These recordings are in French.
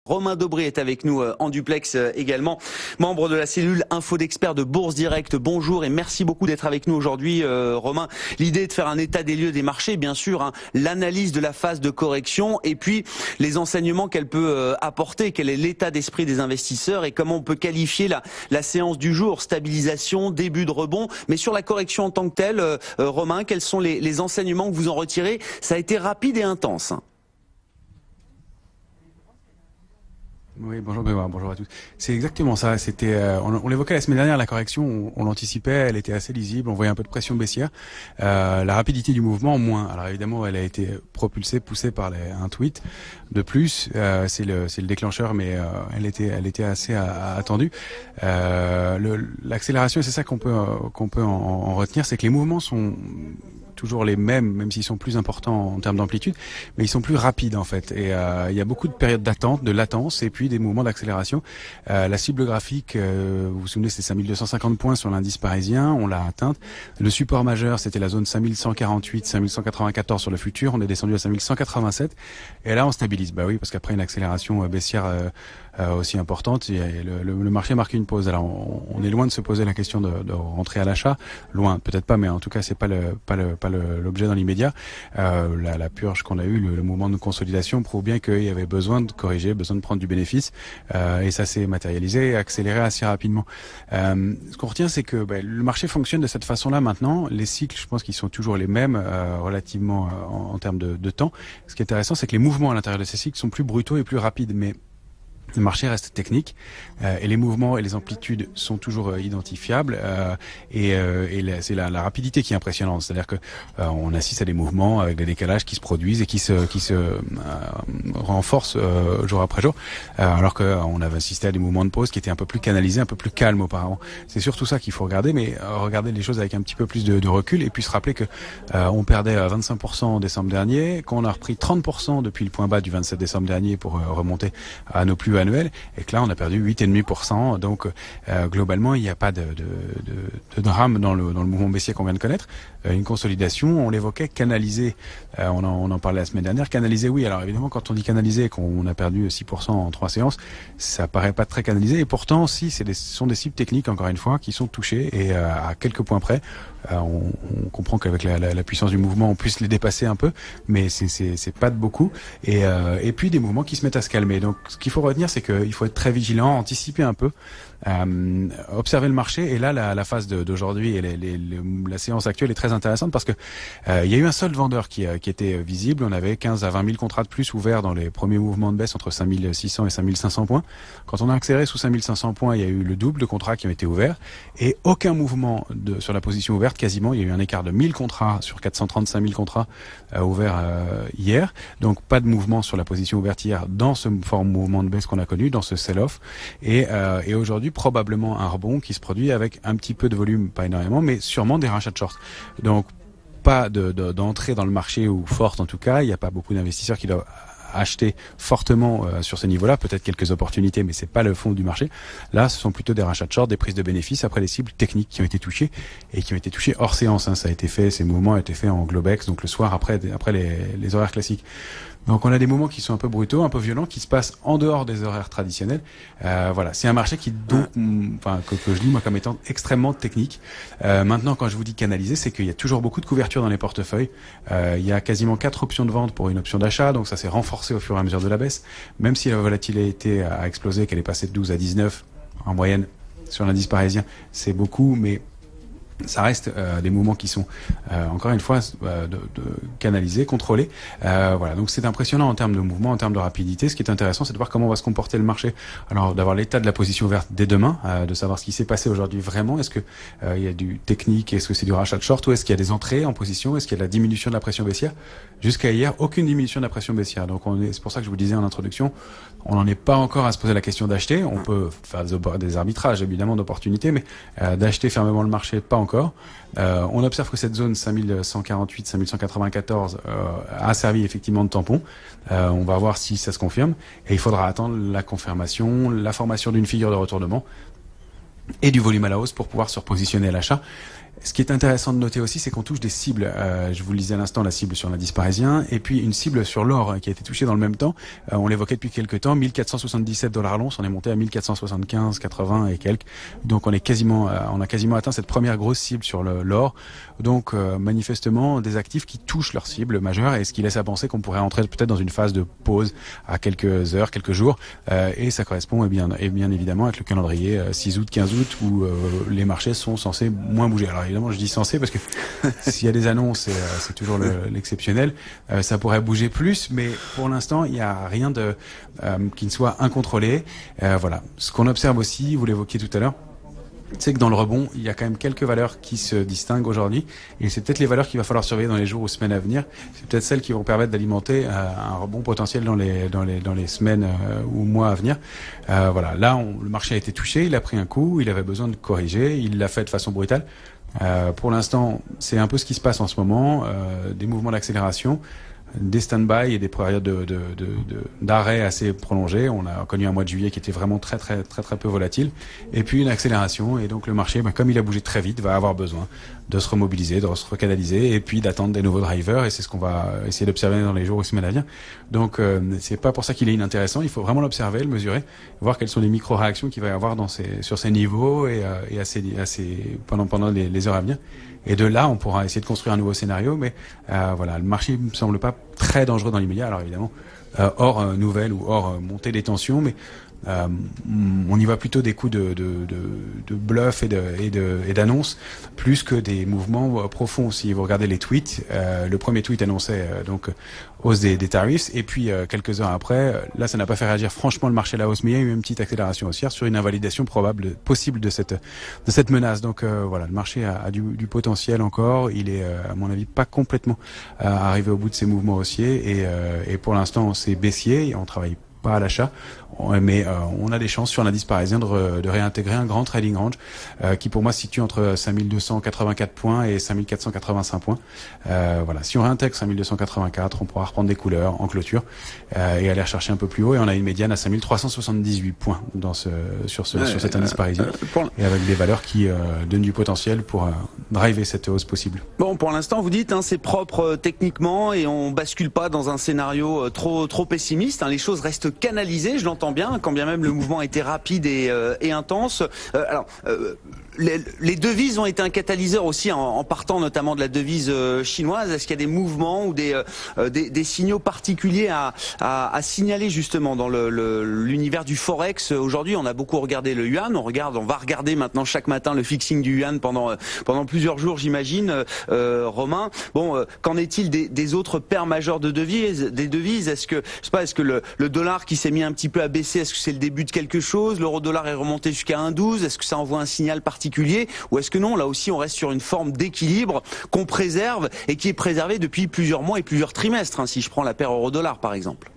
Romain Dobré est avec nous en duplex également, membre de la cellule Info d'experts de Bourse Direct. Bonjour et merci beaucoup d'être avec nous aujourd'hui, Romain. L'idée est de faire un état des lieux des marchés, bien sûr, l'analyse de la phase de correction et puis les enseignements qu'elle peut apporter, quel est l'état d'esprit des investisseurs et comment on peut qualifier la séance du jour, stabilisation, début de rebond. Mais sur la correction en tant que telle, Romain, quels sont les enseignements que vous en retirez? Ça a été rapide et intense. Oui, bonjour Benoît, bonjour à tous. C'est exactement ça. C'était, on l'évoquait la semaine dernière, la correction, on l'anticipait, elle était assez lisible, on voyait un peu de pression baissière. La rapidité du mouvement, moins. Alors évidemment, elle a été poussée par un tweet de plus. C'est le déclencheur, mais elle était assez attendue. L'accélération, c'est ça qu'on peut en retenir, c'est que les mouvements sont toujours les mêmes, même s'ils sont plus importants en termes d'amplitude, mais ils sont plus rapides en fait. Et il y a beaucoup de périodes d'attente, de latence, et puis des mouvements d'accélération. La cible graphique, vous vous souvenez, c'était 5250 points sur l'indice parisien, on l'a atteinte. Le support majeur, c'était la zone 5148, 5194 sur le futur, on est descendu à 5187, et là on stabilise. Bah oui, parce qu'après une accélération baissière aussi importante, le marché marque une pause. Alors on est loin de se poser la question de rentrer à l'achat, loin, peut-être pas, mais en tout cas c'est pas l'objet dans l'immédiat. La purge qu'on a eue, le mouvement de consolidation prouve bien qu'il y avait besoin de corriger, besoin de prendre du bénéfice, et ça s'est matérialisé et accéléré assez rapidement. Ce qu'on retient, c'est que le marché fonctionne de cette façon-là maintenant. Les cycles, je pense qu'ils sont toujours les mêmes relativement en termes de temps. Ce qui est intéressant, c'est que les mouvements à l'intérieur de ces cycles sont plus brutaux et plus rapides, mais le marché reste technique et les mouvements et les amplitudes sont toujours identifiables c'est la rapidité qui est impressionnante. C'est-à-dire que on assiste à des mouvements avec des décalages qui se produisent et qui se renforcent jour après jour, alors qu'on avait assisté à des mouvements de pause qui étaient un peu plus canalisés, un peu plus calmes auparavant. C'est surtout ça qu'il faut regarder, mais regarder les choses avec un petit peu plus de recul et puis se rappeler que on perdait 25% en décembre dernier, qu'on a repris 30% depuis le point bas du 27 décembre dernier pour remonter à nos plus annuel, et que là on a perdu 8,5%. Donc globalement il n'y a pas de drame dans le mouvement baissier qu'on vient de connaître. Une consolidation, on l'évoquait, canalisée, on en parlait la semaine dernière, canalisée, oui. Alors évidemment quand on dit canalisée et qu'on a perdu 6% en 3 séances, ça paraît pas très canalisé, et pourtant si ce sont des cibles techniques encore une fois qui sont touchées, et à quelques points près on comprend qu'avec la puissance du mouvement on puisse les dépasser un peu, mais c'est pas de beaucoup, et puis des mouvements qui se mettent à se calmer. Donc ce qu'il faut retenir, c'est qu'il faut être très vigilant, anticiper un peu, observer le marché. Et là la phase d'aujourd'hui et la séance actuelle est très intéressante parce que il y a eu un solde vendeur qui était visible. On avait 15 à 20 000 contrats de plus ouverts dans les premiers mouvements de baisse entre 5600 et 5500 points. Quand on a accéléré sous 5500 points, il y a eu le double de contrats qui ont été ouverts et aucun mouvement sur la position ouverte quasiment. Il y a eu un écart de 1000 contrats sur 435 000 contrats ouverts hier. Donc pas de mouvement sur la position ouverte hier dans ce fort mouvement de baisse qu'on a connu, dans ce sell-off. Et aujourd'hui, probablement un rebond qui se produit avec un petit peu de volume, pas énormément, mais sûrement des rachats de short. Donc pas d'entrée dans le marché, ou forte en tout cas. Il n'y a pas beaucoup d'investisseurs qui doivent acheter fortement sur ce niveau-là, peut-être quelques opportunités, mais c'est pas le fond du marché. Là, ce sont plutôt des rachats de short, des prises de bénéfices après les cibles techniques qui ont été touchées et qui ont été touchées hors séance. Ça a été fait, ces mouvements ont été faits en Globex, donc le soir après les horaires classiques. Donc on a des moments qui sont un peu brutaux, un peu violents, qui se passent en dehors des horaires traditionnels. Voilà, c'est un marché que je lis moi comme étant extrêmement technique. Maintenant, quand je vous dis canalisé, c'est qu'il y a toujours beaucoup de couverture dans les portefeuilles. Il y a quasiment 4 options de vente pour une option d'achat, donc ça s'est renforcé au fur et à mesure de la baisse. Même si la volatilité a explosé, qu'elle est passée de 12 à 19 en moyenne sur l'indice parisien, c'est beaucoup, mais ça reste des mouvements qui sont encore une fois canalisés, contrôlés. Voilà, donc c'est impressionnant en termes de mouvement, en termes de rapidité. Ce qui est intéressant, c'est de voir comment va se comporter le marché. Alors d'avoir l'état de la position ouverte dès demain, de savoir ce qui s'est passé aujourd'hui vraiment. Est-ce que il y a du technique, est-ce que c'est du rachat de short, ou est-ce qu'il y a des entrées en position, est-ce qu'il y a de la diminution de la pression baissière? Jusqu'à hier, aucune diminution de la pression baissière. Donc c'est pour ça que je vous disais en introduction, on n'en est pas encore à se poser la question d'acheter. On peut faire des arbitrages évidemment d'opportunités, mais d'acheter fermement le marché, pas encore. On observe que cette zone 5148, 5194 a servi effectivement de tampon. On va voir si ça se confirme, et il faudra attendre la confirmation, la formation d'une figure de retournement. et du volume à la hausse pour pouvoir se repositionner à l'achat. Ce qui est intéressant de noter aussi, c'est qu'on touche des cibles. Je vous le disais à l'instant, la cible sur l'indice parisien, et puis une cible sur l'or qui a été touchée dans le même temps. On l'évoquait depuis quelques temps, 1477 $ l'once, on est monté à 1475, 80 et quelques. Donc on a quasiment atteint cette première grosse cible sur l'or. Donc manifestement des actifs qui touchent leur cible majeure, et ce qui laisse à penser qu'on pourrait entrer peut-être dans une phase de pause à quelques heures, quelques jours. Et ça correspond bien évidemment avec le calendrier 6 août, 15 août où les marchés sont censés moins bouger. Alors évidemment, je dis censé parce que s'il y a des annonces, c'est toujours l'exceptionnel. Ça pourrait bouger plus, mais pour l'instant, il n'y a rien qui ne soit incontrôlé. Voilà. Ce qu'on observe aussi, vous l'évoquiez tout à l'heure, c'est que dans le rebond, il y a quand même quelques valeurs qui se distinguent aujourd'hui, et c'est peut-être les valeurs qu'il va falloir surveiller dans les jours ou semaines à venir. C'est peut-être celles qui vont permettre d'alimenter un rebond potentiel dans les semaines ou mois à venir. Voilà. Là, le marché a été touché, il a pris un coup, il avait besoin de corriger, il l'a fait de façon brutale. Pour l'instant, c'est un peu ce qui se passe en ce moment, des mouvements d'accélération, des stand-by et des périodes d'arrêt assez prolongées. On a connu un mois de juillet qui était vraiment très peu volatile, et puis une accélération, et donc le marché, comme il a bougé très vite, va avoir besoin de se remobiliser, de se recanaliser, et puis d'attendre des nouveaux drivers, et c'est ce qu'on va essayer d'observer dans les jours ou semaines à venir. Donc c'est pas pour ça qu'il est inintéressant, il faut vraiment l'observer, le mesurer, voir quelles sont les micro-réactions qu'il va y avoir sur ces niveaux et pendant les heures à venir. Et de là, on pourra essayer de construire un nouveau scénario, mais voilà, le marché me semble pas très dangereux dans l'immédiat. Alors évidemment, hors nouvelles ou hors montée des tensions, mais on y voit plutôt des coups de bluff et d'annonces plus que des mouvements profonds. Si vous regardez les tweets, le premier tweet annonçait donc hausse des tarifs, et puis quelques heures après, là ça n'a pas fait réagir franchement le marché à la hausse, mais il y a eu une petite accélération haussière sur une invalidation possible de cette menace. Donc voilà, le marché a du potentiel encore. Il est à mon avis pas complètement arrivé au bout de ses mouvements haussiers, et pour l'instant c'est baissier, on travaille pas à l'achat, mais on a des chances sur l'indice parisien de réintégrer un grand trading range qui pour moi se situe entre 5284 points et 5485 points. Voilà, si on réintègre 5284, on pourra reprendre des couleurs en clôture et aller chercher un peu plus haut, et on a une médiane à 5378 points sur cet indice parisien, et avec des valeurs qui donnent du potentiel pour driver cette hausse possible. Bon, pour l'instant, vous dites, c'est propre techniquement, et on bascule pas dans un scénario trop pessimiste. Les choses restent canalisées, je l'entends bien, quand bien même le mouvement a été rapide et intense. Les devises ont été un catalyseur aussi en partant notamment de la devise chinoise. Est-ce qu'il y a des mouvements ou des signaux particuliers à signaler justement dans l'univers du forex aujourd'hui? On a beaucoup regardé le yuan, on va regarder maintenant chaque matin le fixing du yuan pendant plusieurs jours, j'imagine. Romain, bon, qu'en est-il des autres paires majeures de devises? Est-ce que le dollar qui s'est mis un petit peu à baisser, est-ce que c'est le début de quelque chose? L'euro-dollar est remonté jusqu'à 1,12. Est-ce que ça envoie un signal particulier, ou est-ce que non, là aussi on reste sur une forme d'équilibre qu'on préserve et qui est préservée depuis plusieurs mois et plusieurs trimestres, si je prends la paire euro-dollar par exemple?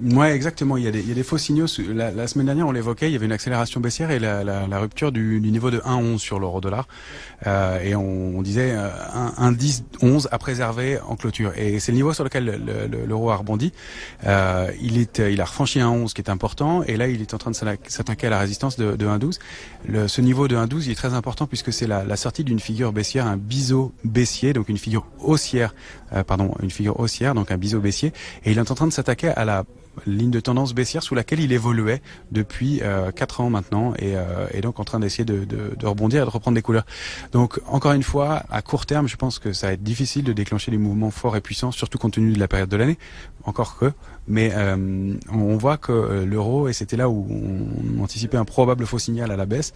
Ouais, exactement. Il y a des faux signaux. La semaine dernière, on l'évoquait, il y avait une accélération baissière et la rupture du niveau de 1,11 sur l'euro-dollar. Et on disait 1,10-11 à préserver en clôture. Et c'est le niveau sur lequel l'euro a rebondi. Il a refranchi 1,11 qui est important. Et là, il est en train de s'attaquer à la résistance de 1,12. Ce niveau de 1,12, il est très important puisque c'est la sortie d'une figure baissière, un biseau baissier, donc une figure haussière, donc un biseau baissier. Et il est en train de s'attaquer à la ligne de tendance baissière sous laquelle il évoluait depuis 4 ans maintenant, et donc en train d'essayer de rebondir et de reprendre des couleurs. Donc encore une fois, à court terme, je pense que ça va être difficile de déclencher des mouvements forts et puissants, surtout compte tenu de la période de l'année, mais on voit que l'euro, et c'était là où on anticipait un probable faux signal à la baisse,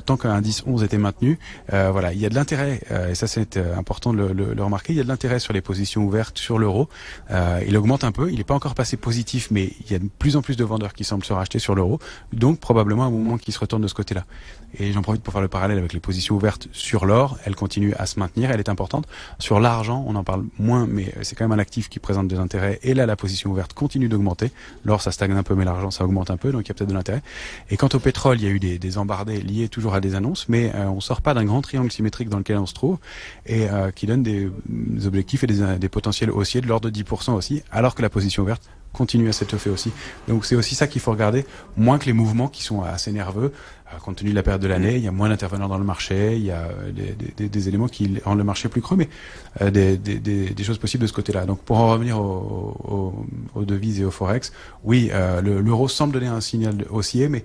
tant qu'un indice 11 était maintenu, voilà, il y a de l'intérêt, et ça c'est important de le remarquer, il y a de l'intérêt sur les positions ouvertes sur l'euro. Il augmente un peu, il n'est pas encore passé positif, mais il y a de plus en plus de vendeurs qui semblent se racheter sur l'euro, donc probablement un mouvement qui se retourne de ce côté-là. Et j'en profite pour faire le parallèle avec les positions ouvertes sur l'or, elle continue à se maintenir, elle est importante. Sur l'argent, on en parle moins, mais c'est quand même un actif qui présente des intérêts, et là la position ouverte continue d'augmenter. L'or ça stagne un peu, mais l'argent ça augmente un peu, donc il y a peut-être de l'intérêt. Et quant au pétrole, il y a eu des embardés liés toujours à des annonces, mais on sort pas d'un grand triangle symétrique dans lequel on se trouve, et qui donne des objectifs et des potentiels haussiers de l'ordre de 10% aussi, alors que la position ouverte continue à s'étoffer aussi. Donc c'est aussi ça qu'il faut regarder, moins que les mouvements qui sont assez nerveux. Compte tenu de la période de l'année, il y a moins d'intervenants dans le marché, il y a des éléments qui rendent le marché plus creux, mais des choses possibles de ce côté-là. Donc pour en revenir aux devises et au forex, oui, l'euro semble donner un signal haussier, mais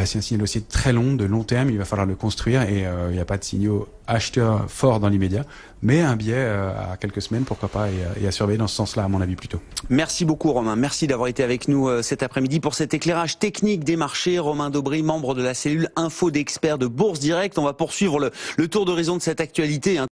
c'est un signal haussier très long, de long terme, il va falloir le construire et il n'y a pas de signaux acheteurs forts dans l'immédiat, mais un biais à quelques semaines, pourquoi pas, et à surveiller dans ce sens-là, à mon avis, plutôt. Merci beaucoup, Romain. Merci d'avoir été avec nous cet après-midi pour cet éclairage technique des marchés. Romain Daubry, membre de la cellule Info d'experts de Bourse Direct. On va poursuivre le tour d'horizon de cette actualité.